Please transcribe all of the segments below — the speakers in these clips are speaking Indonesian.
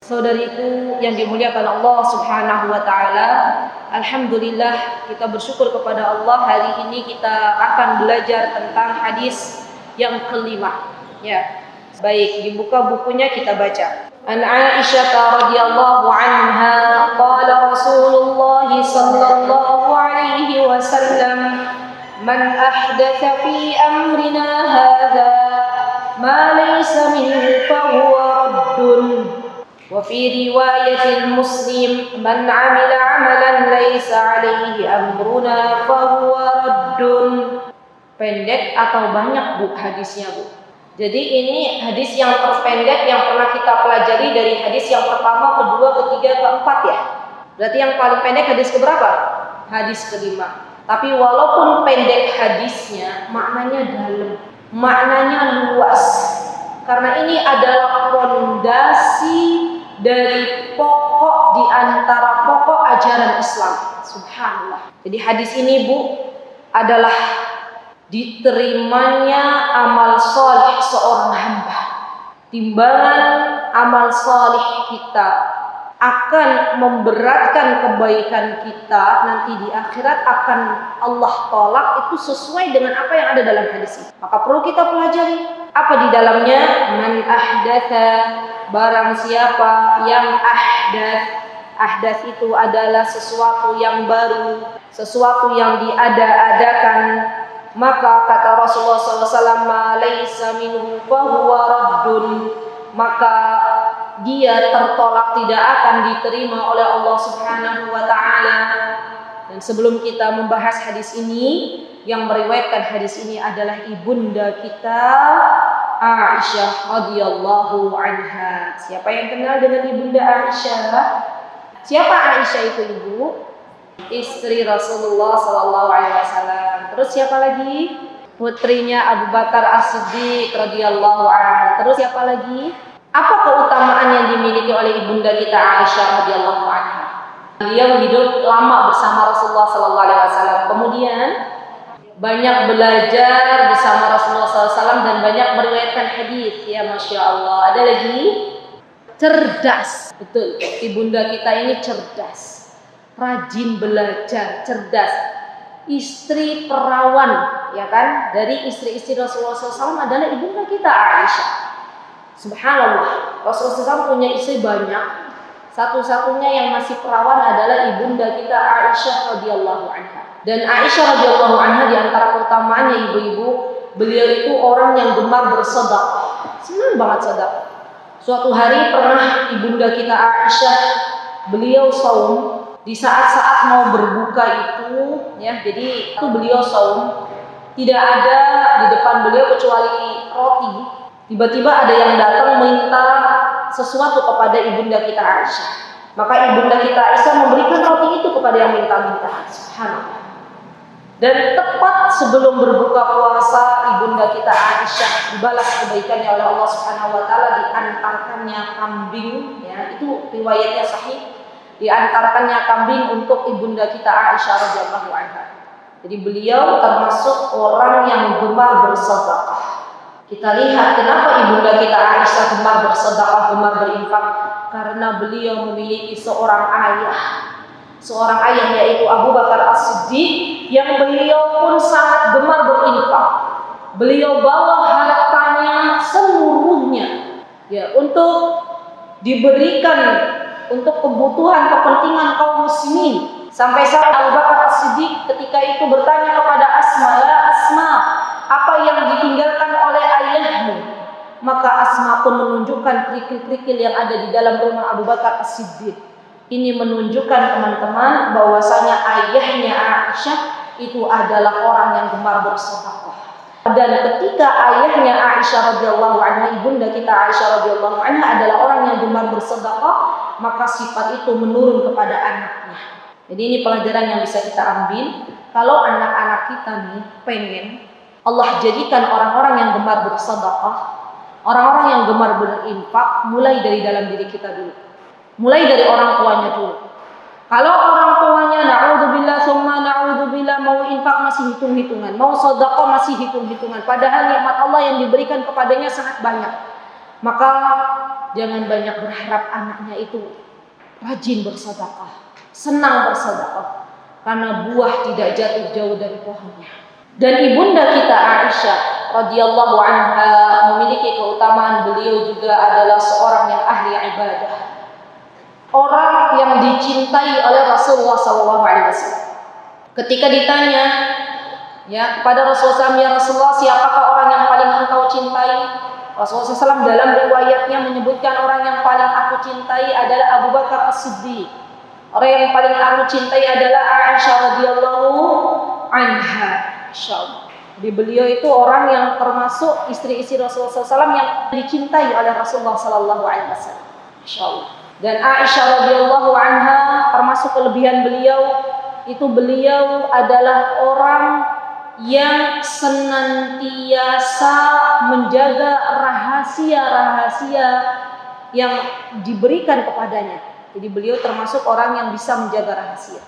Saudariku yang dimuliakan Allah Subhanahu wa taala, alhamdulillah kita bersyukur kepada Allah, hari ini kita akan belajar tentang hadis yang kelima. Ya. Baik, dibuka bukunya kita baca. An Aisyah radhiyallahu anha qala Rasulullah sallallahu alaihi wasallam man ahdatha fi amrina hadha ma laysa minhu fa huwa raddun. وفي رواية المسلم من عمل عملا ليس عليه أمرنا فهو رد. Pendek atau banyak bu hadisnya bu? Jadi ini hadis yang terpendek yang pernah kita pelajari dari hadis yang pertama, kedua, ketiga, keempat ya. Berarti yang paling pendek hadis keberapa? Hadis kelima. Tapi walaupun pendek hadisnya, maknanya dalam, maknanya luas. Karena ini adalah fondasi dari pokok di antara pokok ajaran Islam. Subhanallah. Jadi hadis ini bu adalah diterimanya amal saleh seorang hamba. Timbangan amal saleh kita akan memberatkan kebaikan kita nanti di akhirat, akan Allah tolak itu sesuai dengan apa yang ada dalam hadis ini. Maka perlu kita pelajari apa di dalamnya. Man ahdatha, barang siapa yang ahdath itu adalah sesuatu yang baru, sesuatu yang diada-adakan, maka kata Rasulullah SAW, ma laysa minhu fahuwa raddun, maka dia tertolak, tidak akan diterima oleh Allah Subhanahu wa taala. Dan sebelum kita membahas hadis ini, yang meriwayatkan hadis ini adalah ibunda kita Aisyah radhiyallahu anha. Siapa yang kenal dengan ibunda Aisyah? Siapa Aisyah itu ibu? Istri Rasulullah sallallahu alaihi wasallam. Terus siapa lagi? Putrinya Abu Bakar As-Siddiq radhiyallahu anhu. Terus siapa lagi? Apa keutamaan yang dimiliki oleh ibunda kita Aisyah radhiyallahu anha? Beliau hidup lama bersama Rasulullah sallallahu alaihi wasallam. Kemudian banyak belajar bersama Rasulullah SAW dan banyak meriwayatkan hadis. Ya Masya Allah. Ada lagi cerdas. Betul. Ibunda kita ini cerdas, rajin belajar, cerdas. Istri perawan, ya kan? Dari istri-istri Rasulullah SAW adalah ibunda kita Aisyah. Subhanallah. Rasulullah SAW punya istri banyak. Satu-satunya yang masih perawan adalah ibunda kita Aisyah radhiyallahu anha. Dan Aisyah radhiyallahu anha di antara keutamaannya ibu-ibu, beliau itu orang yang gemar bersedekah. Senang banget sedekah. Suatu hari pernah ibunda kita Aisyah, beliau saum di saat-saat mau berbuka itu, ya. Jadi itu beliau saum, tidak ada di depan beliau kecuali roti. Tiba-tiba ada yang datang minta sesuatu kepada ibunda kita Aisyah. Maka ibunda kita Aisyah memberikan roti itu kepada yang minta-minta. Subhanallah. Dan tepat sebelum berbuka puasa, ibunda kita Aisyah dibalas kebaikannya oleh Allah Subhanahu wa taala, diantarkannya kambing, ya, itu riwayatnya sahih. Diantarkannya kambing untuk ibunda kita Aisyah radhiyallahu anha. Jadi beliau termasuk orang yang gemar bersedekah. Kita lihat kenapa ibunda kita Aisyah gemar bersedekah, gemar berinfak, karena beliau memiliki seorang ayah yaitu Abu Bakar As-Siddiq, yang beliau pun sangat gemar berinfak. Beliau bawa hartanya seluruhnya, ya, untuk diberikan untuk kebutuhan kepentingan kaum muslimin. Sampai saat Abu Bakar As-Siddiq ketika itu bertanya kepada Asma, "Ya Asma, apa yang ditinggalkan oleh ayahmu?" Maka Asma pun menunjukkan kerikil-kerikil yang ada di dalam rumah Abu Bakar As-Siddiq. Ini menunjukkan teman-teman bahwasanya ayahnya Aisyah itu adalah orang yang gemar bersedekah. Dan ketika ayahnya Aisyah radhiyallahu anha, ibunda kita Aisyah radhiyallahu anha adalah orang yang gemar bersedekah, maka sifat itu menurun kepada anaknya. Jadi ini pelajaran yang bisa kita ambil. Kalau anak-anak kita nih pengen Allah jadikan orang-orang yang gemar bersedekah, orang-orang yang gemar berinfak, mulai dari dalam diri kita dulu. Mulai dari orang tuanya dulu. Kalau orang tuanya na'udzubillah summa na'udzubillah mau infak masih hitung-hitungan, mau sedekah masih hitung-hitungan, padahal nikmat Allah yang diberikan kepadanya sangat banyak. Maka jangan banyak berharap anaknya itu rajin bersedekah, senang bersedekah, karena buah tidak jatuh jauh dari pohonnya. Dan ibunda kita Aisyah radhiyallahu anha memiliki keutamaan, beliau juga adalah seorang yang ahli ibadah, orang yang dicintai oleh Rasulullah SAW. Ketika ditanya kepada Rasulullah SAW, ya Rasulullah, siapakah orang yang paling engkau cintai? Rasulullah SAW dalam riwayatnya menyebutkan orang yang paling aku cintai adalah Abu Bakar As-Siddiq. Orang yang paling aku cintai adalah Aisyah radhiyallahu anha. Insyaallah. Jadi beliau itu orang yang termasuk istri-istri Rasulullah SAW yang dicintai oleh Rasulullah SAW. Insyaallah. Dan Aisyah radhiyallahu anha termasuk kelebihan beliau itu beliau adalah orang yang senantiasa menjaga rahasia-rahasia yang diberikan kepadanya. Jadi beliau termasuk orang yang bisa menjaga rahasia.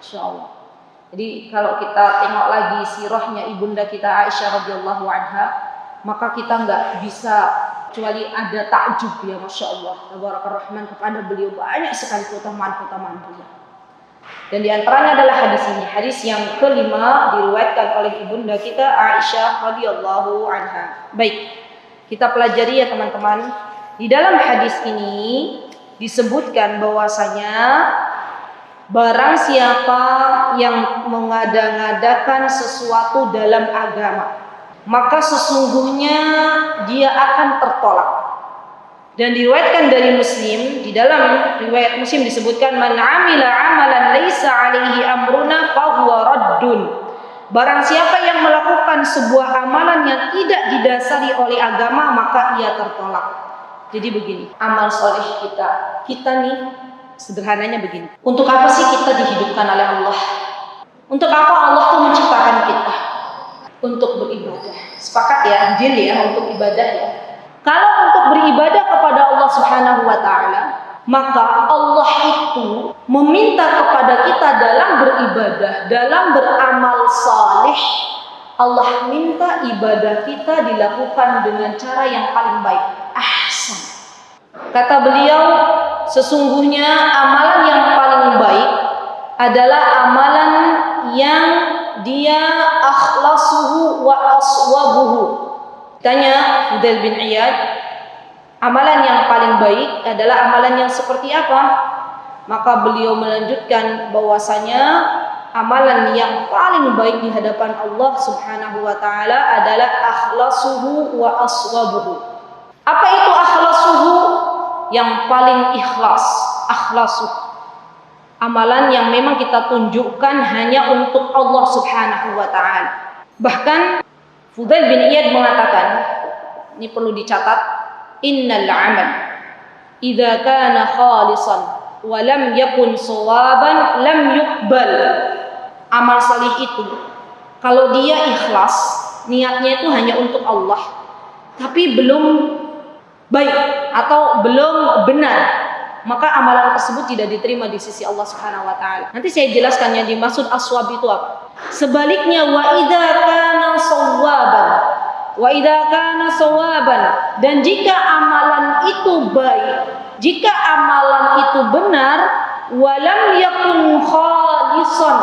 Insyaallah. Jadi kalau kita tengok lagi sirahnya ibunda kita Aisyah radhiyallahu anha, maka kita nggak bisa kecuali ada takjub ya, Masya Allah, Tabarakallah Rahman, kepada beliau banyak sekali keutamaan-keutamaan beliau. Dan diantaranya adalah hadis ini, hadis yang kelima diriwayatkan oleh ibunda kita Aisyah radhiyallahu anha. Baik, kita pelajari ya teman-teman. Di dalam hadis ini disebutkan bahwasanya barang siapa yang mengada-ngadakan sesuatu dalam agama, maka sesungguhnya dia akan tertolak. Dan diriwayatkan dari Muslim, di dalam riwayat Muslim disebutkan, man amila amalan laisa alaihi amruna fahuwa raddun. Barang siapa yang melakukan sebuah amalan yang tidak didasari oleh agama, maka ia tertolak. Jadi begini, amal soleh kita nih sederhananya begini. Untuk apa sih kita dihidupkan oleh Allah? Untuk apa Allah tuh menciptakan kita? Untuk beribadah. Sepakat ya, deal ya, untuk ibadah ya. Kalau untuk beribadah kepada Allah Subhanahu wa taala, maka Allah itu meminta kepada kita dalam beribadah, dalam beramal saleh. Allah minta ibadah kita dilakukan dengan cara yang paling baik, ahsan. Kata beliau, sesungguhnya amalan yang paling baik adalah amalan yang dia akhlasuhu wa aswabuhu. Tanya Fudail bin Iyad, amalan yang paling baik adalah amalan yang seperti apa? Maka beliau melanjutkan bahwasanya amalan yang paling baik di hadapan Allah Subhanahu wa taala adalah akhlasuhu wa aswabuhu. Apa itu akhlasuhu? Yang paling ikhlas, akhlasuh. Amalan yang memang kita tunjukkan hanya untuk Allah Subhanahu wa taala. Bahkan Fudail bin Iyad mengatakan, ini perlu dicatat, innal amal idza kana khalisan wa lam yakun shawaban lam yuqbal. Amal salih itu kalau dia ikhlas, niatnya itu hanya untuk Allah, tapi belum baik atau belum benar, maka amalan tersebut tidak diterima di sisi Allah Subhanahu wa taala. Nanti saya jelaskan yang dimaksud aswab itu apa. Sebaliknya wa idza kana sawaban, dan jika amalan itu baik, jika amalan itu benar, walam yakun khalisan,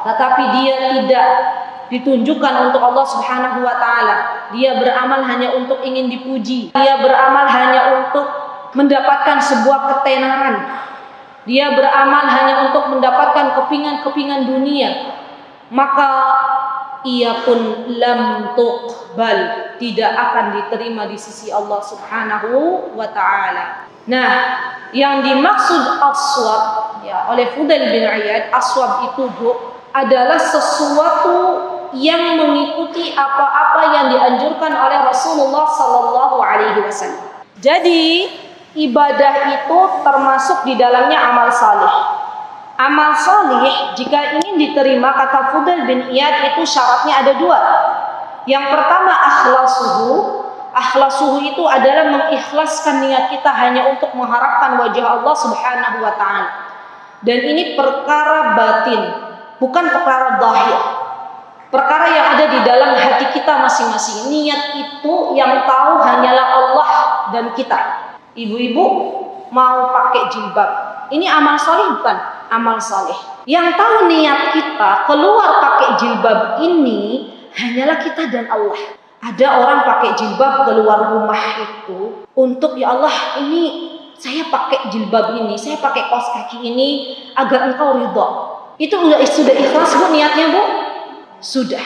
tetapi dia tidak ditunjukkan untuk Allah Subhanahu wa taala, dia beramal hanya untuk ingin dipuji, dia beramal hanya untuk mendapatkan sebuah ketenaran, dia beramal hanya untuk mendapatkan kepingan-kepingan dunia, maka ia pun lam tuqbal, tidak akan diterima di sisi Allah Subhanahu wa taala. Nah, yang dimaksud aswab ya oleh Fudail bin Iyad, aswab itu adalah sesuatu yang mengikuti apa-apa yang dianjurkan oleh Rasulullah sallallahu alaihi wasallam. Jadi, ibadah itu termasuk di dalamnya amal saleh. Amal salih jika ingin diterima, kata Fudail bin Iyad, itu syaratnya ada dua. Yang pertama akhlasuhu. Akhlasuhu itu adalah mengikhlaskan niat kita hanya untuk mengharapkan wajah Allah Subhanahu wa taala. Dan ini perkara batin, bukan perkara zahir. Perkara yang ada di dalam hati kita masing-masing. Niat itu yang tahu hanyalah Allah dan kita. Ibu-ibu mau pakai jilbab, ini amal soleh bukan? Amal soleh. Yang tahu niat kita keluar pakai jilbab ini hanyalah kita dan Allah. Ada orang pakai jilbab keluar rumah itu untuk, ya Allah, ini saya pakai jilbab ini, saya pakai kaos kaki ini agar engkau ridha. Itu sudah ikhlas bu niatnya bu? Sudah.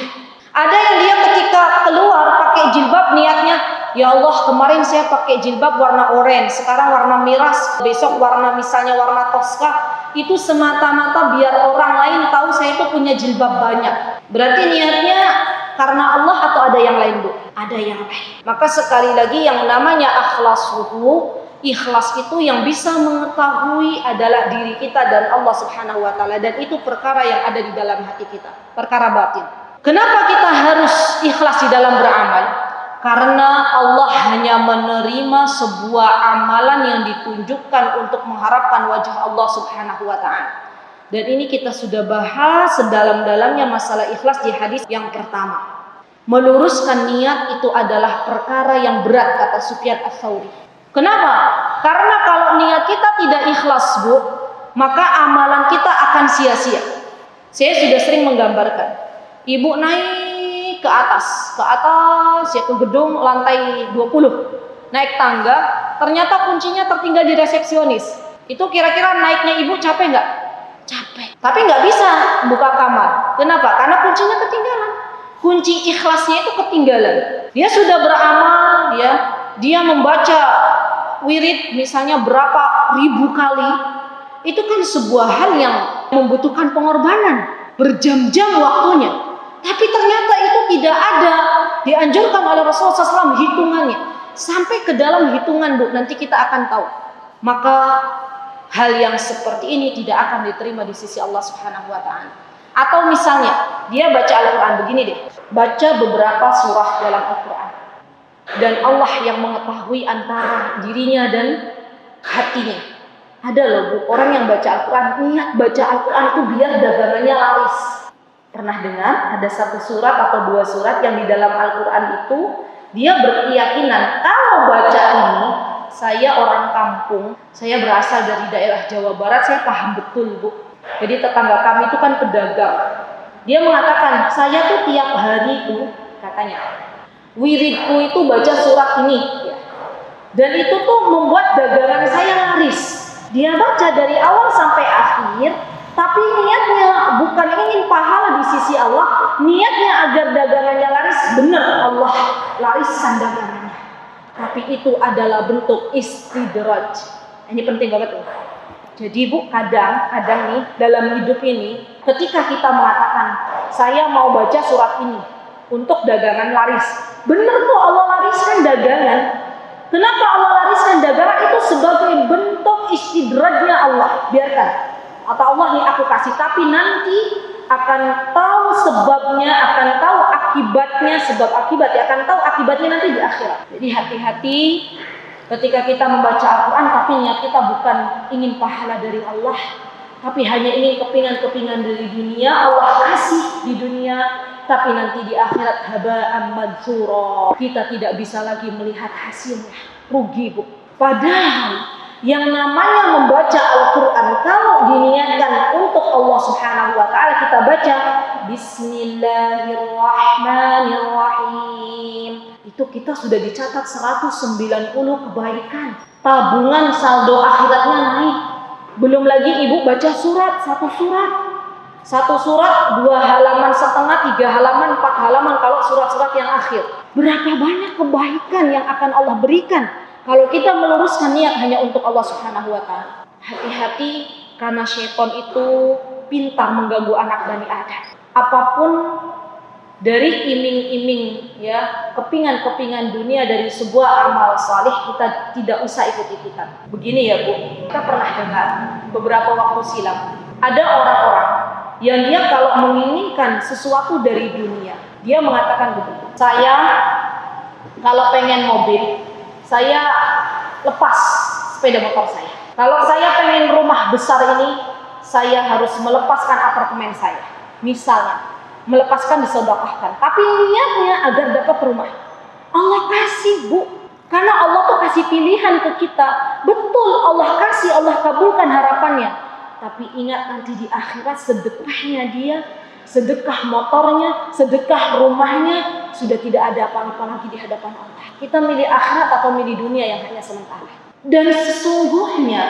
Ada yang dia ketika keluar pakai jilbab niatnya, ya Allah, kemarin saya pakai jilbab warna oranye, sekarang warna miras, besok warna misalnya warna toska. Itu semata-mata biar orang lain tahu saya itu punya jilbab banyak. Berarti niatnya karena Allah atau ada yang lain bu? Ada yang lain. Maka sekali lagi yang namanya akhlasuhu, ikhlas itu yang bisa mengetahui adalah diri kita dan Allah Subhanahu wa taala, dan itu perkara yang ada di dalam hati kita, perkara batin. Kenapa kita harus ikhlas di dalam beramal? Karena Allah hanya menerima sebuah amalan yang ditunjukkan untuk mengharapkan wajah Allah Subhanahu wa taala. Dan ini kita sudah bahas sedalam-dalamnya masalah ikhlas di hadis yang pertama. Meluruskan niat itu adalah perkara yang berat, kata Sufyan Ats-Tsauri. Kenapa? Karena kalau niat kita tidak ikhlas bu, maka amalan kita akan sia-sia. Saya sudah sering menggambarkan, ibu naik ke atas ya, ke gedung lantai 20, naik tangga, ternyata kuncinya tertinggal di resepsionis. Itu kira-kira naiknya ibu capek nggak? Capek. Tapi nggak bisa buka kamar. Kenapa? Karena kuncinya ketinggalan. Kunci ikhlasnya itu ketinggalan. Dia sudah beramal, ya, dia membaca wirid misalnya berapa ribu kali. Itu kan sebuah hal yang membutuhkan pengorbanan, berjam-jam waktunya. Tapi ternyata itu tidak ada dianjurkan oleh Rasulullah SAW hitungannya. Sampai ke dalam hitungan bu, nanti kita akan tahu. Maka hal yang seperti ini tidak akan diterima di sisi Allah Subhanahu wa taala. Atau misalnya dia baca Al-Quran, begini deh, baca beberapa surah dalam Al-Quran, dan Allah yang mengetahui antara dirinya dan hatinya. Ada loh bu, orang yang baca Al-Quran, niat baca Al-Quran itu biar dagangannya laris. Pernah dengar ada satu surat atau dua surat yang di dalam Al-Quran itu dia berkeyakinan kalau baca ini, saya orang kampung, saya berasal dari daerah Jawa Barat, saya paham betul bu. Jadi tetangga kami itu kan pedagang. Dia mengatakan, saya tuh tiap hari itu, katanya, wiridku itu baca surat ini, ya. Dan itu tuh membuat dagangan saya laris. Dia baca dari awal sampai akhir, tapi niatnya bukan ingin pahala di sisi Allah, niatnya agar dagangannya laris. Benar, Allah larisan dagangannya. Tapi itu adalah bentuk istidraj. Ini penting banget loh. Jadi bu, kadang nih dalam hidup ini, ketika kita mengatakan saya mau baca surat ini untuk dagangan laris, bener tuh Allah lariskan dagangan. Kenapa Allah lariskan dagangan? Itu sebagai bentuk istidrajnya Allah. Biarkan, atau Allah nih aku kasih, tapi nanti akan tahu sebabnya, akan tahu akibatnya, sebab akibat ya, akan tahu akibatnya nanti di akhirat. Jadi hati-hati ketika kita membaca Al-Quran, tapi niat kita bukan ingin pahala dari Allah, tapi hanya ingin kepingan-kepingan dari dunia. Allah kasih di dunia, tapi nanti di akhirat haba'an mansura, kita tidak bisa lagi melihat hasilnya. Rugi bu. Padahal yang namanya membaca Al-Quran, kalau diniatkan untuk Allah Subhanahu wa taala, kita baca Bismillahirrahmanirrahim, itu kita sudah dicatat 190 kebaikan. Tabungan saldo akhiratnya naik. Belum lagi ibu baca surat, satu surat 2 halaman setengah, 3 halaman, 4 halaman kalau surat-surat yang akhir. Berapa banyak kebaikan yang akan Allah berikan kalau kita meluruskan niat hanya untuk Allah Subhanahu wa taala. Hati-hati, karena syaitan itu pintar mengganggu anak Bani Adam. Apapun dari iming-iming, ya, kepingan-kepingan dunia dari sebuah amal saleh, kita tidak usah ikut-ikutan. Begini ya bu, kita pernah dengar beberapa waktu silam, ada orang-orang yang dia kalau menginginkan sesuatu dari dunia, dia mengatakan begitu, saya kalau pengen mobil, saya lepas sepeda motor saya. Kalau saya pengen rumah besar ini, saya harus melepaskan apartemen saya. Misalnya, melepaskan disedekahkan. Tapi niatnya agar dapat rumah. Allah kasih bu. Karena Allah tuh kasih kasih pilihan ke kita. Betul, Allah kasih, Allah kabulkan harapannya. Tapi ingat nanti di akhirat sedekahnya dia, sedekah motornya, sedekah rumahnya, sudah tidak ada apa-apa lagi di hadapan Allah. Kita milih akhirat atau milih dunia yang hanya sementara. Dan sesungguhnya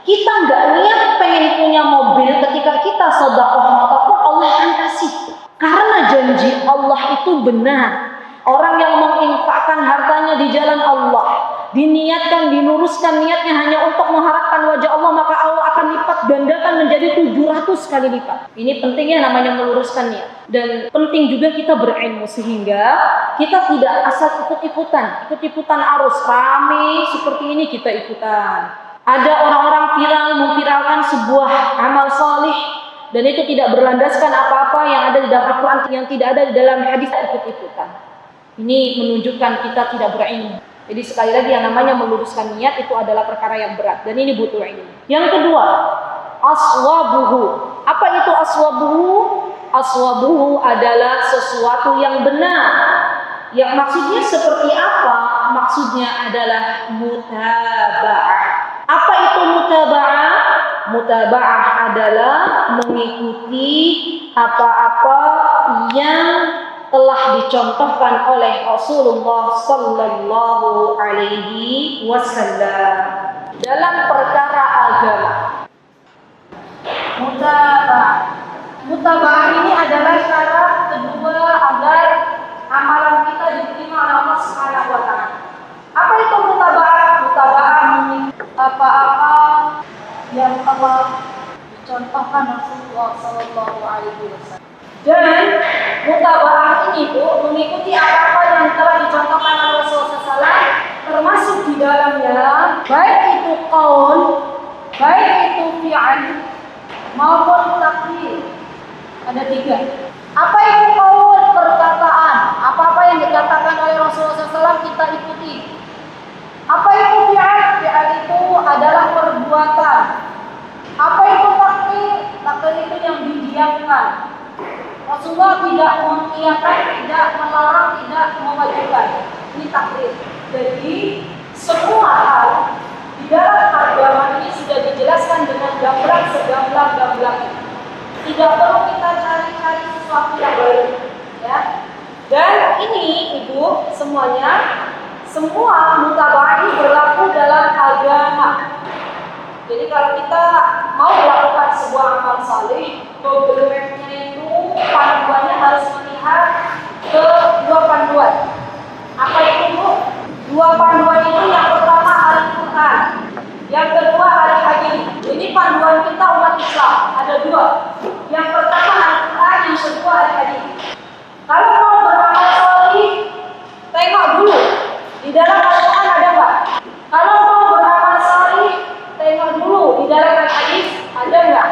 kita nggak niat pengen punya mobil ketika kita sedekah apapun Allah akan kasih. Karena janji Allah itu benar. Orang yang menginfakkan hartanya di jalan Allah, diniatkan, diluruskan niatnya hanya untuk mengharapkan wajah Allah, maka Allah akan lipat gandakan menjadi 700 kali lipat. Ini pentingnya namanya meluruskan niat. Dan penting juga kita berilmu sehingga kita tidak asal ikut-ikutan arus rame seperti ini kita ikutan. Ada orang-orang viral memviralkan sebuah amal salih dan itu tidak berlandaskan apa-apa yang ada di dalam Al-Quran, yang tidak ada di dalam hadis, ikut-ikutan. Ini menunjukkan kita tidak berilmu. Jadi sekali lagi yang namanya meluruskan niat itu adalah perkara yang berat dan ini butuh ilmu. Yang kedua, aswabuhu. Apa itu aswabuhu? Aswabuhu adalah sesuatu yang benar. Yang maksudnya seperti apa? Maksudnya adalah mutaba'ah. Apa itu mutaba'ah? Mutaba'ah adalah mengikuti apa-apa yang telah dicontohkan oleh Rasulullah sallallahu alaihi wasallam dalam perkara agama. Mutaba'ah ini adalah syarat kedua agar amalan kita diterima oleh Allah Subhanahu wa taala. Apa itu mutaba'ah? Mutaba'ah apa-apa yang telah dicontohkan Rasulullah sallallahu alaihi wasallam. Dan mutaba'ah ini mengikuti apa-apa yang telah dicontohkan oleh Rasulullah SAW, termasuk di dalamnya baik itu qaul, baik itu fi'al maupun takdir. Ada 3. Apa itu qaul? Perkataan. Apa-apa yang dikatakan oleh Rasulullah SAW kita ikuti. Apa itu fi'al? Fi'al itu adalah perbuatan. Apa itu takdir? Takdir itu yang didiamkan. Rasulullah tidak mengiyakan, tidak melarang, tidak mewajibkan. Ini takdir. Jadi semua hal di dalam agama ini sudah dijelaskan dengan gamblang segamblang-gamblangnya. Tidak perlu kita cari-cari sesuatu yang baru, ya. Dan ini ibu semuanya, semua mutaba'ah ini berlaku dalam agama. Jadi kalau kita mau melakukan sebuah amal saleh, problemnya itu panduannya harus melihat ke 2 panduan. Apa itu Bu? 2 panduan itu yang pertama Al-Quran, yang kedua Al-Hadis. Ini panduan kita umat Islam, ada 2. Yang pertama Al-Quran, yang kedua Al-Hadis. Kalau mau beramal saleh, tengok dulu di dalam Al-Quran ada nggak? Kalau mau beramal saleh, tengok dulu di dalam Al-Hadis ada nggak?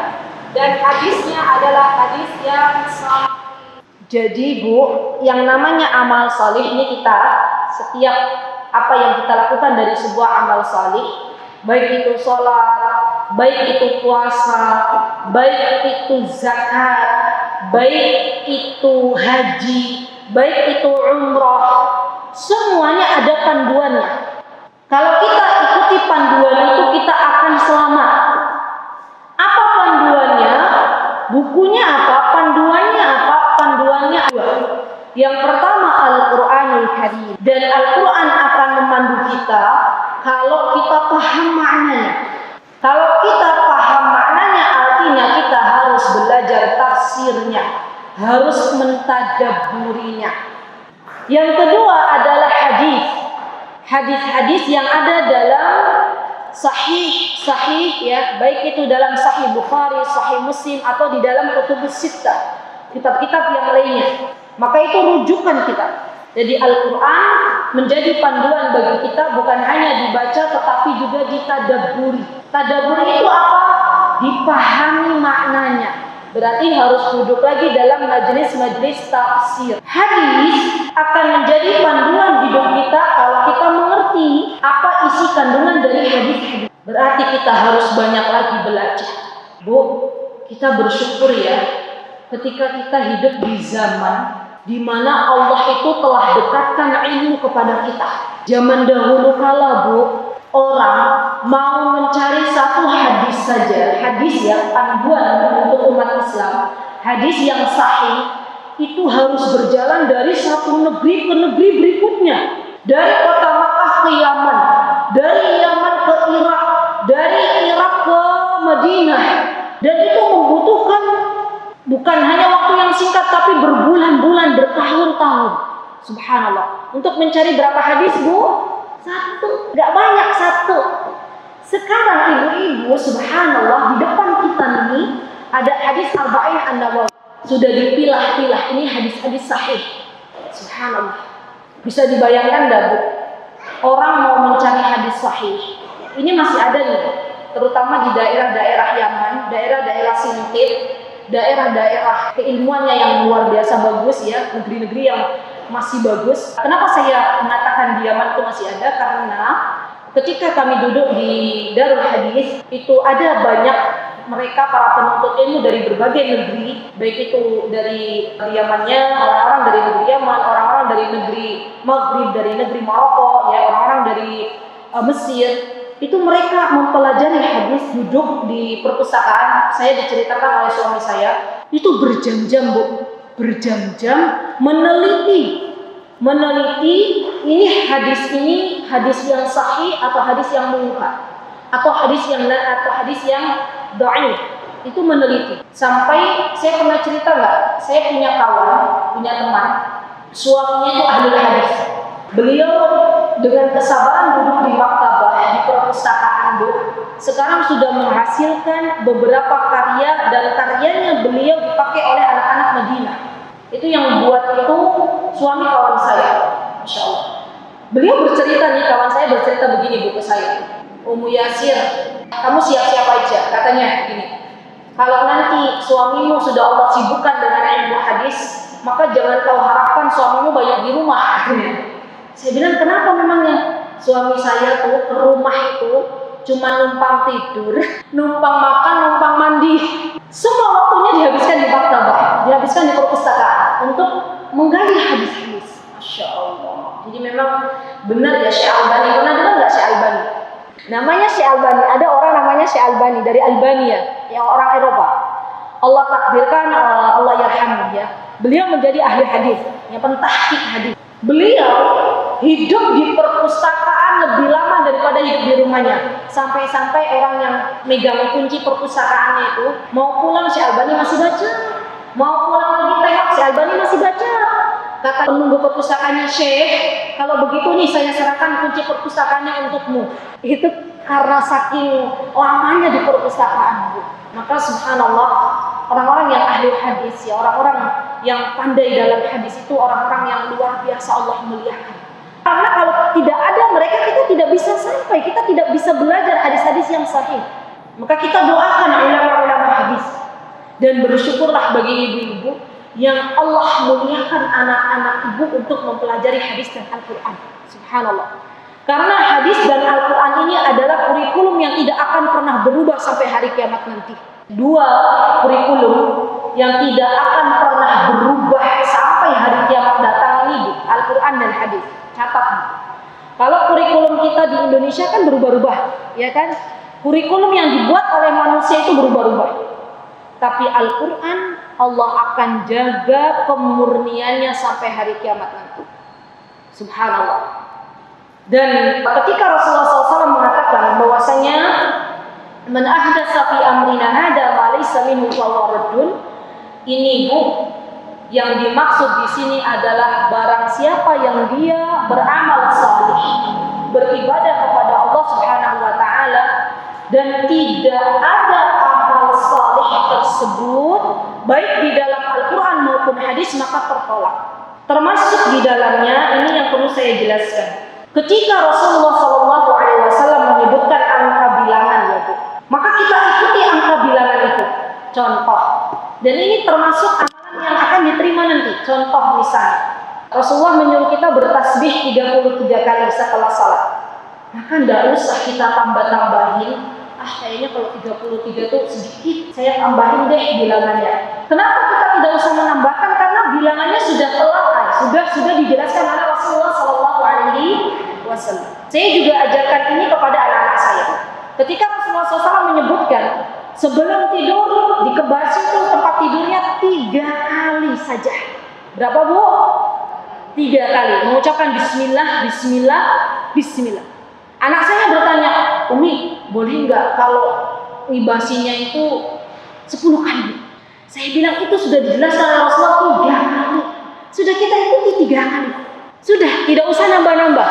Dan hadisnya adalah hadis yang sahih. Jadi Bu, yang namanya amal saleh ini kita setiap apa yang kita lakukan dari sebuah amal saleh, baik itu sholat, baik itu puasa, baik itu zakat, baik itu haji, baik itu umrah, semuanya ada panduannya. Kalau kita ikuti panduan itu kita akan selamat. Apa panduannya? Bukunya apa? Panduannya apa? Panduannya 2. Yang pertama Al-Quranul Karim. Dan Al-Quran akan memandu kita kalau kita paham maknanya. Kalau kita paham maknanya, artinya kita harus belajar tafsirnya, harus mentadabburinya. Yang kedua adalah hadis. Hadis-hadis yang ada dalam sahih ya, baik itu dalam Sahih Bukhari, Sahih Muslim atau di dalam Kutubus Sittah, kitab-kitab yang lainnya. Maka itu rujukan kita. Jadi Al-Quran menjadi panduan bagi kita, bukan hanya dibaca tetapi juga ditadabburi. Tadabburi itu apa? Dipahami maknanya. Berarti harus duduk lagi dalam majelis-majelis tafsir. Hadis akan menjadi panduan hidup kita kalau kita mengerti apa isi kandungan dari hadis. Berarti kita harus banyak lagi belajar. Bu, kita bersyukur ya ketika kita hidup di zaman di mana Allah itu telah dekatkan ilmu kepada kita. Zaman dahulu kala, Bu, orang mau mencari satu hadis saja, hadis yang panduan untuk umat Islam, hadis yang sahih, itu harus berjalan dari satu negeri ke negeri berikutnya. Dari kota Makkah ke Yaman, dari Yaman ke Irak, dari Irak ke Madinah. Dan itu membutuhkan bukan hanya waktu yang singkat, tapi berbulan-bulan, bertahun-tahun. Subhanallah. Untuk mencari berapa hadis, Bu? Satu. Gak banyak, satu. Sekarang ibu-ibu, subhanallah, di depan kita ini ada hadis Arba'in An-Nawawi. Sudah dipilah-pilah, ini hadis-hadis sahih. Subhanallah. Bisa dibayangkan enggak, Bu? Orang mau mencari hadis sahih. Ini masih ada nih, terutama di daerah-daerah Yaman, daerah-daerah Sintit, daerah-daerah keilmuannya yang luar biasa bagus ya, negeri-negeri yang masih bagus. Kenapa saya mengatakan di Yaman itu masih ada? Karena ketika kami duduk di Darul Hadis, itu ada banyak mereka para penuntut ilmu dari berbagai negeri, baik itu dari Yamannya, orang-orang dari negeri Yaman, orang-orang dari negeri Maghrib, dari negeri Maroko, ya, orang-orang dari Mesir. Itu mereka mempelajari hadis, duduk di perpustakaan. Saya diceritakan oleh suami saya, itu berjam-jam, Bu, berjam-jam meneliti ini hadis yang sahih atau hadis yang munkar, atau hadis yang dhaif. Itu meneliti. Sampai saya pernah cerita nggak? Saya punya teman, suaminya itu ahli hadis. Beliau dengan kesabaran duduk di maktabah, di perpustakaan, Bu. Sekarang sudah menghasilkan beberapa karya, dan karyanya beliau dipakai oleh anak-anak Madinah. Itu yang buat itu suami kawan saya, Masya Allah. Beliau bercerita nih, kawan saya bercerita begini, Bu, ke saya. Ummu Yasir, kamu siap-siap aja, katanya gini. Kalau nanti suamimu sudah Allah sibukkan dengan ilmu hadis, maka jangan kau harapkan suamimu banyak di rumah. Saya bilang, kenapa memangnya? Suami saya tuh ke rumah itu cuma numpang tidur, numpang makan, numpang mandi. Semua waktunya dihabiskan di maktabah, dihabiskan di perpustakaan untuk menggali hadis-hadis. Masya Allah. Jadi memang benar ya Syekh Albani. Pernah dengar nggak Syekh Albani? Namanya Syekh Albani. Ada orang namanya Syekh Albani dari Albania, yang orang Eropa. Allah takdirkan, Allah yarhamah ya. Beliau menjadi ahli hadis, yang pentahqiq hadis. Beliau hidup di perpustakaan lebih lama daripada hidup di rumahnya. Sampai-sampai orang yang megang kunci perpustakaannya itu mau pulang, Syekh Albani masih baca. Mau pulang lagi tengok, Syekh Albani masih baca. Kata penunggu perpustakaannya, Syekh, kalau begitu nih saya serahkan kunci perpustakaannya untukmu. Itu karena saking lamanya di perpustakaan, Bu. Maka subhanallah, orang-orang yang ahli hadis ya, orang-orang yang pandai dalam hadis itu orang-orang yang luar biasa Allah muliakan. Karena kalau tidak ada mereka, kita tidak bisa sampai, kita tidak bisa belajar hadis-hadis yang sahih. Maka kita doakan ulama-ulama hadis, dan bersyukurlah bagi ibu-ibu yang Allah muliakan anak-anak ibu untuk mempelajari hadis dan Al-Quran. Subhanallah. Karena hadis dan Al-Quran ini adalah kurikulum yang tidak akan pernah berubah sampai hari kiamat nanti. Dua kurikulum yang tidak akan pernah berubah sampai hari kiamat datang ini, Al-Quran dan hadis. Catat. Kalau kurikulum kita di Indonesia kan berubah-ubah, ya kan? Kurikulum yang dibuat oleh manusia itu berubah-ubah. Tapi Al-Quran, Allah akan jaga kemurniannya sampai hari kiamat nanti. Subhanallah. Dan ketika Rasulullah SAW mengatakan bahwasanya man ahdatsa fi amrina hada ma laysa minhu fahuwa raddun, ini, Bu, yang dimaksud di sini adalah barang siapa yang dia beramal saleh, beribadah kepada Allah Subhanahu wa taala, dan tidak ada amal saleh tersebut baik di dalam Al-Quran maupun hadis, maka tertolak. Termasuk di dalamnya, ini yang perlu saya jelaskan. Ketika Rasulullah SAW menyebutkan angka bilangan, ya Bu, maka kita ikuti angka bilangan itu. Contoh, dan ini termasuk amalan yang akan diterima nanti. Contoh misalnya, Rasulullah menyuruh kita bertasbih 33 kali setelah salat. Maka tidak usah kita tambah-tambahin. Kayaknya kalau 33 itu sedikit, saya tambahin deh bilangannya. Kenapa kita tidak usah menambahkan? Karena bilangannya sudah telat, sudah dijelaskan oleh Rasulullah SAW. wasallam. Saya juga ajarkan ini kepada anak-anak saya. Ketika Rasulullah SAW menyebutkan sebelum tidur dikebasi itu tempat tidurnya 3 kali saja. Berapa Bu? 3 kali. Mengucapkan Bismillah, Bismillah, Bismillah. Anak saya bertanya, Umi, boleh nggak kalau ngibasinya itu 10 kali? Saya bilang itu sudah dijelaskan oleh Rasulullah 3 kali. Sudah kita ikuti 3 kali. Sudah, tidak usah nambah-nambah.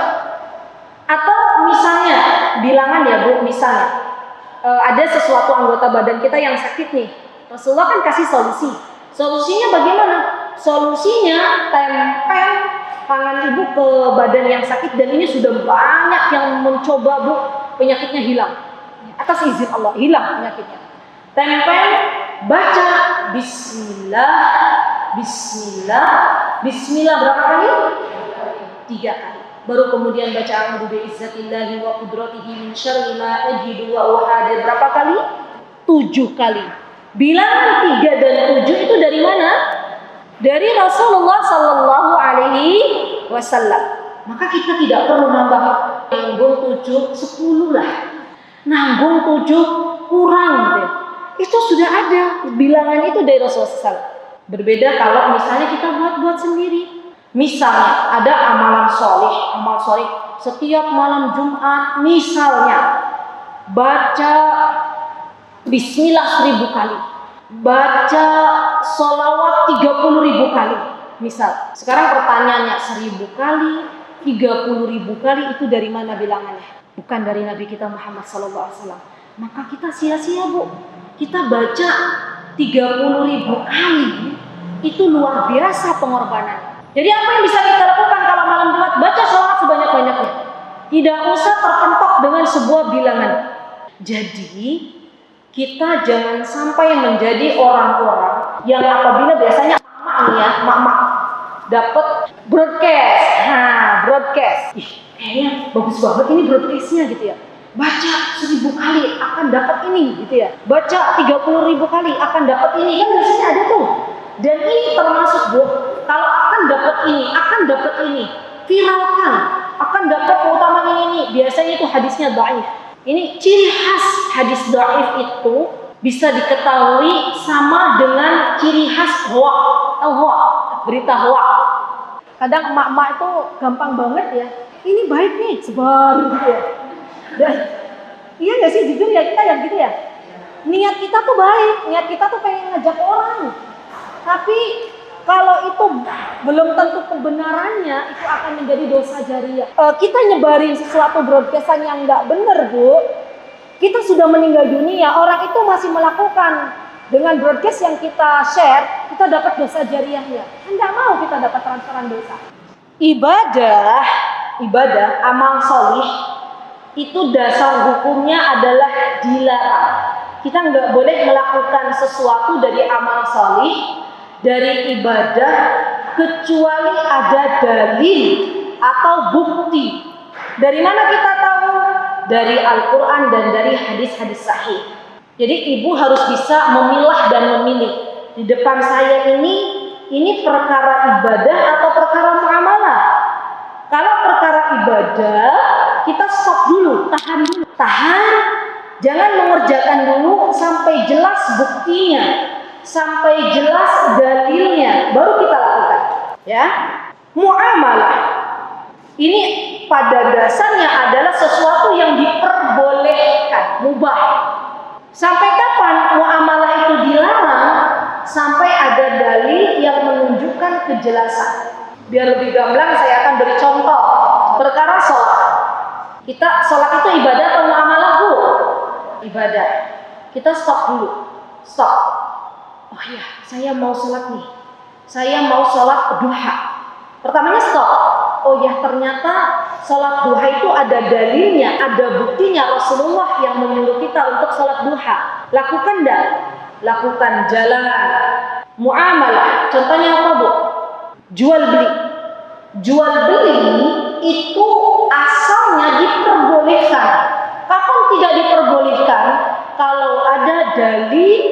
Atau misalnya, bilangan ya Bu, misalnya ada sesuatu anggota badan kita yang sakit nih. Rasulullah kan kasih solusi. Solusinya bagaimana? Solusinya tempel tangan ibu ke badan yang sakit, dan ini sudah banyak yang mencoba Bu, penyakitnya hilang. Atas izin Allah hilang penyakitnya. Tempel, baca Bismillah, Bismillah, Bismillah berapa kali? 3 kali. Baru kemudian baca a'udzu bi'izzatillahi wa qudratihi min syarri ma ajidu wa uhadir berapa kali? 7 kali. Bilangan 3 dan 7 itu dari mana? Dari Rasulullah sallallahu alaihi wasallam. Maka kita tidak perlu nambah nanggung 7, 10 lah. Nanggung 7 kurang gitu. Itu sudah ada bilangan itu dari Rasulullah SAW. Berbeda kalau misalnya kita buat sendiri. Misalnya ada amal soleh setiap malam Jumat, misalnya baca Bismillah 1000 kali, baca sholawat 30.000 kali. Misal, sekarang pertanyaannya 1000 kali, 30.000 kali itu dari mana bilangannya? Bukan dari Nabi kita Muhammad SAW. Maka kita sia-sia Bu. Kita baca 30.000 kali, itu luar biasa pengorbanannya. Jadi apa yang bisa kita lakukan kalau malam Jumat? Baca sholawat sebanyak-banyaknya. Tidak usah terpentok dengan sebuah bilangan. Jadi kita jangan sampai menjadi orang-orang yang apabila biasanya mak dapat broadcast. Broadcast. Kayaknya bagus banget ini broadcastnya gitu ya. Baca 1000 kali akan dapat ini gitu ya. Baca 30.000 kali akan dapat ini. Kan biasanya ada tuh. Dan ini termasuk Bu, kalau akan dapat ini, viralkan, akan dapat keutamaan ini. Biasanya itu hadisnya dhaif. Ini ciri khas hadis dhaif itu bisa diketahui sama dengan ciri khas berita hoak. Kadang emak-emak itu gampang banget ya. Ini baik nih, sebar gitu ya. Dan iya nggak sih, jujur ya kita yang gitu ya. Niat kita tuh baik, niat kita tuh pengen ngajak orang. Tapi kalau itu belum tentu kebenarannya, itu akan menjadi dosa jariah. Kita nyebarin sesuatu broadcastan yang nggak benar Bu. Kita sudah meninggal dunia, orang itu masih melakukan dengan broadcast yang kita share, kita dapat dosa jariahnya. Nggak mau kita dapat transferan dosa. Ibadah, amal solih itu dasar hukumnya adalah dilarang. Kita nggak boleh melakukan sesuatu dari amal solih, dari ibadah, kecuali ada dalil atau bukti. Dari mana kita tahu? Dari Al-Quran dan dari hadis-hadis sahih. Jadi ibu harus bisa memilah dan memilih. Di depan saya ini perkara ibadah atau perkara muamalah. Kalau perkara ibadah, kita stop dulu, tahan, jangan mengerjakan dulu sampai jelas buktinya, sampai jelas dalilnya, baru kita lakukan. Ya, muamalah ini pada dasarnya adalah sesuatu yang diperbolehkan, mubah. Sampai kapan muamalah itu dilarang? Sampai ada dalil yang menunjukkan kejelasan. Biar lebih gamblang, saya akan beri contoh. Perkara sholat. Kita sholat itu ibadah atau muamalah Bu? Ibadah. Kita stop dulu. Stop. Oh iya, saya mau sholat nih. Saya mau sholat duha. Pertamanya stop. Oh ya, ternyata sholat duha itu ada dalilnya, ada buktinya Rasulullah yang menyuruh kita untuk sholat duha. Lakukan enggak? Lakukan, jalan. Muamalah, contohnya apa Bu? Jual beli. Jual beli itu asalnya diperbolehkan. Kapan tidak diperbolehkan? Kalau ada dalil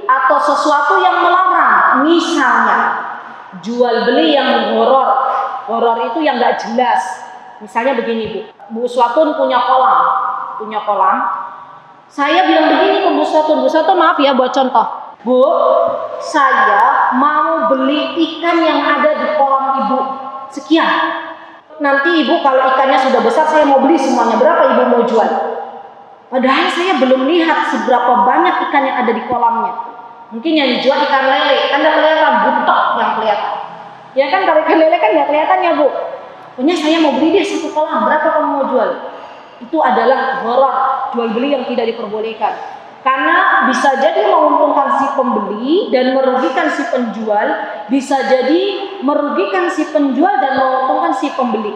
atau sesuatu yang melarang. Misalnya jual beli yang horor itu yang nggak jelas. Misalnya begini Bu, Bu Uswatun punya kolam. Saya bilang begini ke Bu Uswatun maaf ya buat contoh. Bu, saya mau beli ikan yang ada di kolam Ibu, sekian. Nanti Ibu kalau ikannya sudah besar saya mau beli semuanya, berapa Ibu mau jual? Padahal saya belum lihat seberapa banyak ikan yang ada di kolamnya. Mungkin yang dijual ikan lele, kan kelihatan butok yang kelihatan. Ya kan kalau ikan lele kan nggak kelihatan ya Bu. Pokoknya saya mau beli deh satu kolam, berapa kamu mau jual? Itu adalah gharar, jual beli yang tidak diperbolehkan. Karena bisa jadi menguntungkan si pembeli dan merugikan si penjual, bisa jadi merugikan si penjual dan menguntungkan si pembeli.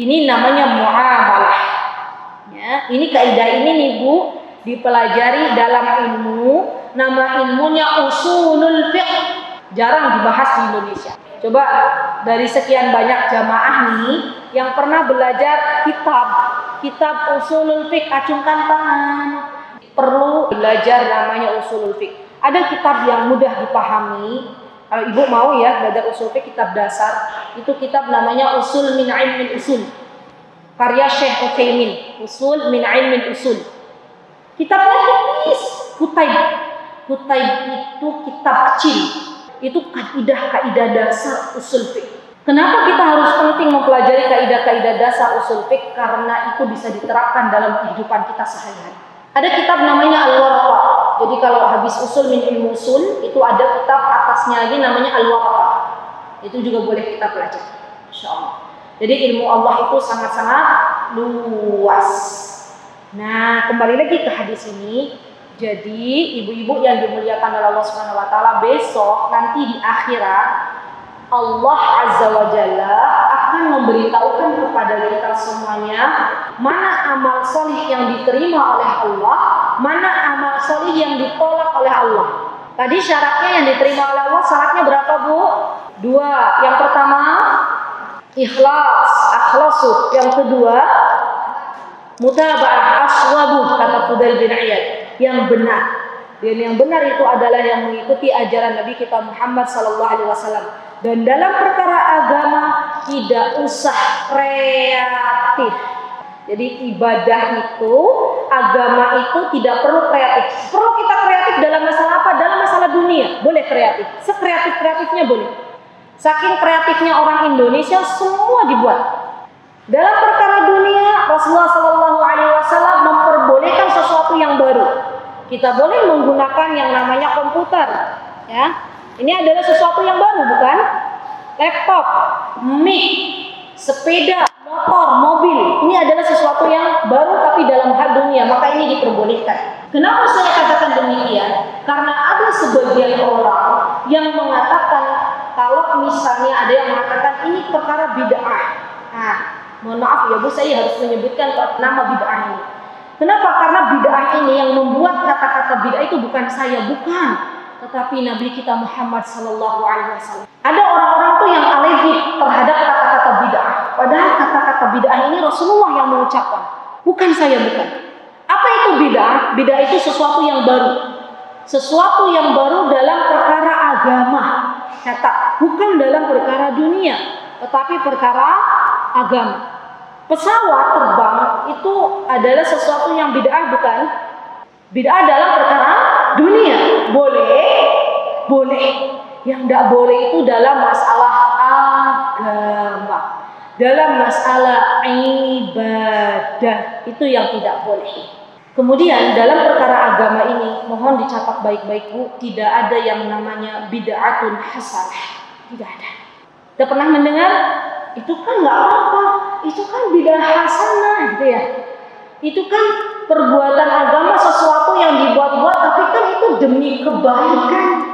Ini namanya muamalah. Ya, ini kaidah ini nih Bu, dipelajari dalam ilmu, nama ilmunya usulul fiqh. Jarang dibahas di Indonesia. Coba dari sekian banyak jamaah nih yang pernah belajar kitab usulul fiqh, acungkan tangan. Perlu belajar namanya usulul fiqh. Ada kitab yang mudah dipahami. Kalau Ibu mau ya belajar usul fiqh, kitab dasar, itu kitab namanya Usul min Ilmin Usul. Karya Syekh Utsaimin, Usul min Ilmin Usul. Kitabnya tipis, Kutaib itu kitab kecil. Itu kaidah-kaidah dasar usul fiqh. Kenapa kita harus penting mempelajari kaidah-kaidah dasar usul fiqh? Karena itu bisa diterapkan dalam kehidupan kita sehari-hari. Ada kitab namanya Al-Waraqah. Jadi kalau habis usul min ilmu usul, itu ada kitab atasnya lagi namanya Al-Waraqah. Itu juga boleh kita pelajari, insyaallah. Jadi ilmu Allah itu sangat-sangat luas. Nah, kembali lagi ke hadis ini. Jadi ibu-ibu yang dimuliakan oleh Allah Subhanahu wa taala, besok nanti di akhirat Allah Azza wa Jalla akan memberitahukan kepada kita semuanya mana amal solih yang diterima oleh Allah, mana amal solih yang ditolak oleh Allah. Tadi syaratnya yang diterima oleh Allah, syaratnya berapa Bu? 2. Yang pertama ikhlas, akhlasu. Yang kedua mutaba'ah, aswabu, kata Fudail bin Iyad, yang benar. Dan yang benar itu adalah yang mengikuti ajaran Nabi kita Muhammad sallallahu alaihi wasallam. Dan dalam perkara agama tidak usah kreatif. Jadi ibadah itu, agama itu tidak perlu kreatif. Perlu kita kreatif dalam masalah apa? Dalam masalah dunia, boleh kreatif. Sekreatif-kreatifnya boleh. Saking kreatifnya orang Indonesia, semua dibuat. Dalam perkara dunia, Rasulullah sallallahu alaihi wasallam memperbolehkan sesuatu yang baru. Kita boleh menggunakan yang namanya komputer, ya. Ini adalah sesuatu yang baru, bukan? Laptop, mic, sepeda, motor, mobil. Ini adalah sesuatu yang baru tapi dalam hal dunia, maka ini diperbolehkan. Kenapa saya katakan demikian? Karena ada sebagian orang yang mengatakan kalau misalnya ada yang mengatakan ini perkara bid'ah. Nah, mohon maaf ya Bu, saya harus menyebutkan nama bid'ah ini. Kenapa? Karena bid'ah ini yang membuat kata-kata bid'ah itu bukan saya, bukan. Tetapi Nabi kita Muhammad sallallahu alaihi wasallam. Ada orang-orang tuh yang alergi terhadap kata-kata bid'ah. Padahal kata-kata bid'ah ini Rasulullah yang mengucapkan, bukan saya, bukan. Apa itu bid'ah? Bid'ah itu sesuatu yang baru. Sesuatu yang baru dalam perkara agama. Kata, bukan dalam perkara dunia, tetapi perkara agama. Pesawat terbang itu adalah sesuatu yang bid'ah, bukan? Bid'ah dalam perkara dunia. Boleh. Yang tidak boleh itu dalam masalah agama. Dalam masalah ibadah, itu yang tidak boleh. Kemudian dalam perkara agama ini, mohon dicatat baik-baik Bu, tidak ada yang namanya bid'atun hasanah. Tidak ada. Kita pernah mendengar, itu kan nggak apa-apa, itu kan bid'ah hasanah gitu ya. Itu kan perbuatan agama, sesuatu yang dibuat-buat, tapi kan itu demi kebaikan.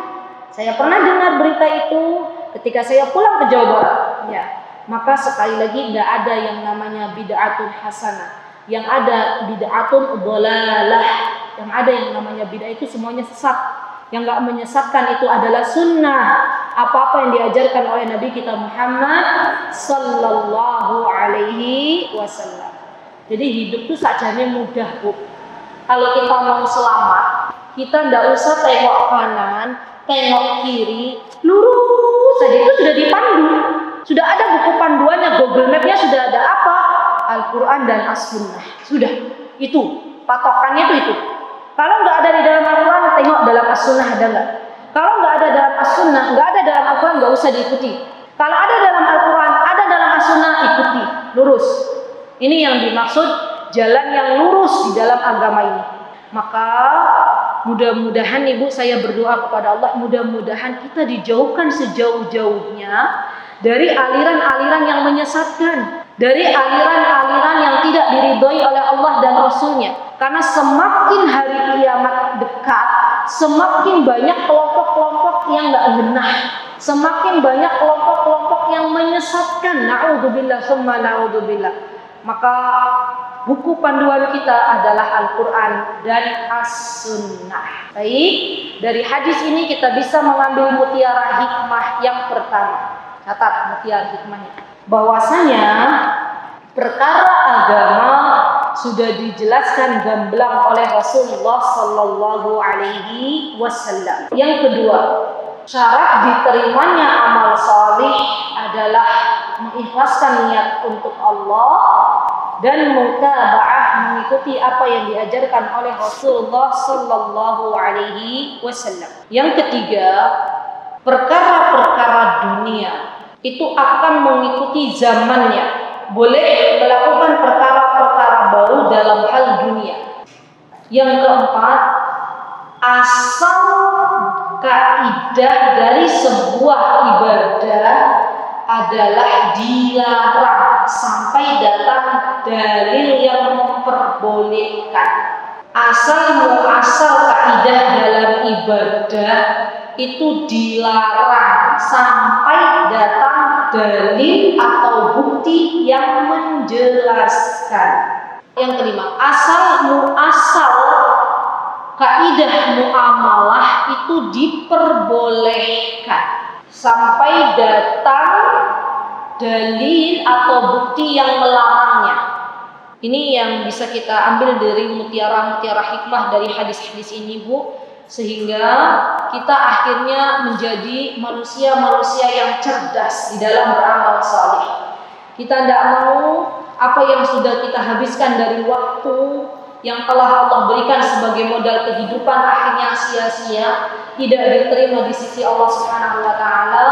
Saya pernah dengar berita itu ketika saya pulang ke Jawa Barat. Ya, maka sekali lagi tidak ada yang namanya bid'atun hasanah. Yang ada bid'atun dhalalah. Yang ada yang namanya bid'ah itu semuanya sesat. Yang enggak menyesatkan itu adalah sunnah. Apa-apa yang diajarkan oleh Nabi kita Muhammad sallallahu alaihi wasallam. Jadi hidup itu sakjane mudah Bu. Kalau kita mau selamat, kita tidak usah tengok kanan, tengok kiri, lurus saja, itu sudah dipandu. Sudah ada buku panduannya, Google Map-nya sudah ada apa? Al-Quran dan As-Sunnah. Sudah, itu patokannya itu. Kalau nggak ada di dalam Al-Quran, tengok dalam As-Sunnah ada nggak. Kalau nggak ada dalam As-Sunnah, nggak ada dalam Al-Quran, nggak usah diikuti. Kalau ada dalam Al-Quran, ada dalam As-Sunnah, ikuti, lurus. Ini yang dimaksud jalan yang lurus di dalam agama ini. Maka mudah-mudahan Ibu, saya berdoa kepada Allah, mudah-mudahan kita dijauhkan sejauh-jauhnya dari aliran-aliran yang menyesatkan, dari aliran-aliran yang tidak diridhoi oleh Allah dan Rasulnya. Karena semakin hari kiamat dekat, semakin banyak kelompok-kelompok yang nggak genah, semakin banyak kelompok-kelompok yang menyesatkan. Na'udzubillah, summa na'udzubillah. Maka buku panduan kita adalah Al-Quran dan As-Sunnah. Baik, dari hadis ini kita bisa mengambil mutiara hikmah yang pertama. Catat mutiara hikmahnya. Bahwasanya perkara agama sudah dijelaskan gamblang oleh Rasulullah Sallallahu Alaihi Wasallam. Yang kedua, syarat diterimanya amal salih adalah mengikhlaskan niat untuk Allah dan mutaba'ah, mengikuti apa yang diajarkan oleh Rasulullah Sallallahu Alaihi Wasallam. Yang ketiga, perkara-perkara dunia itu akan mengikuti zamannya. Boleh melakukan perkara-perkara baru dalam hal dunia. Yang keempat, asal kaidah dari sebuah ibadah adalah dilarang sampai datang dalil yang memperbolehkan. Asal kaidah dalam ibadah itu dilarang sampai datang dalil atau bukti yang menjelaskan. Yang kelima, asal kaidah muamalah itu diperbolehkan sampai datang dalil atau bukti yang melarangnya. Ini yang bisa kita ambil dari mutiara-mutiara hikmah dari hadis-hadis ini, Bu, sehingga kita akhirnya menjadi manusia-manusia yang cerdas di dalam beramal saleh. Kita tidak mau apa yang sudah kita habiskan dari waktu yang telah Allah berikan sebagai modal kehidupan akhirnya sia-sia, tidak diterima di sisi Allah Subhanahu wa taala,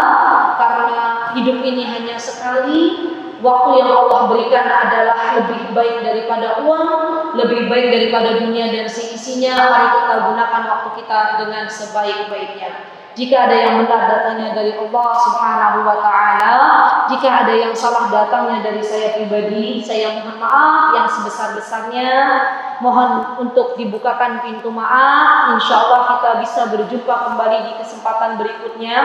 karena hidup ini hanya sekali. Waktu yang Allah berikan adalah lebih baik daripada uang, lebih baik daripada dunia dan seisinya. Mari kita gunakan waktu kita dengan sebaik-baiknya. Jika ada yang benar datangnya dari Allah Subhanahu wa taala, jika ada yang salah datangnya dari saya pribadi, saya mohon maaf yang sebesar-besarnya. Mohon untuk dibukakan pintu maaf. Insyaallah kita bisa berjumpa kembali di kesempatan berikutnya.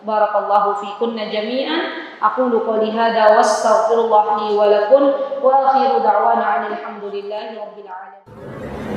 Barakallahu fikunna jami'an. Aqulu qouli hadza wastaghfirullah li wa lakum wa akhiru da'wana alhamdulillahi rabbil alamin.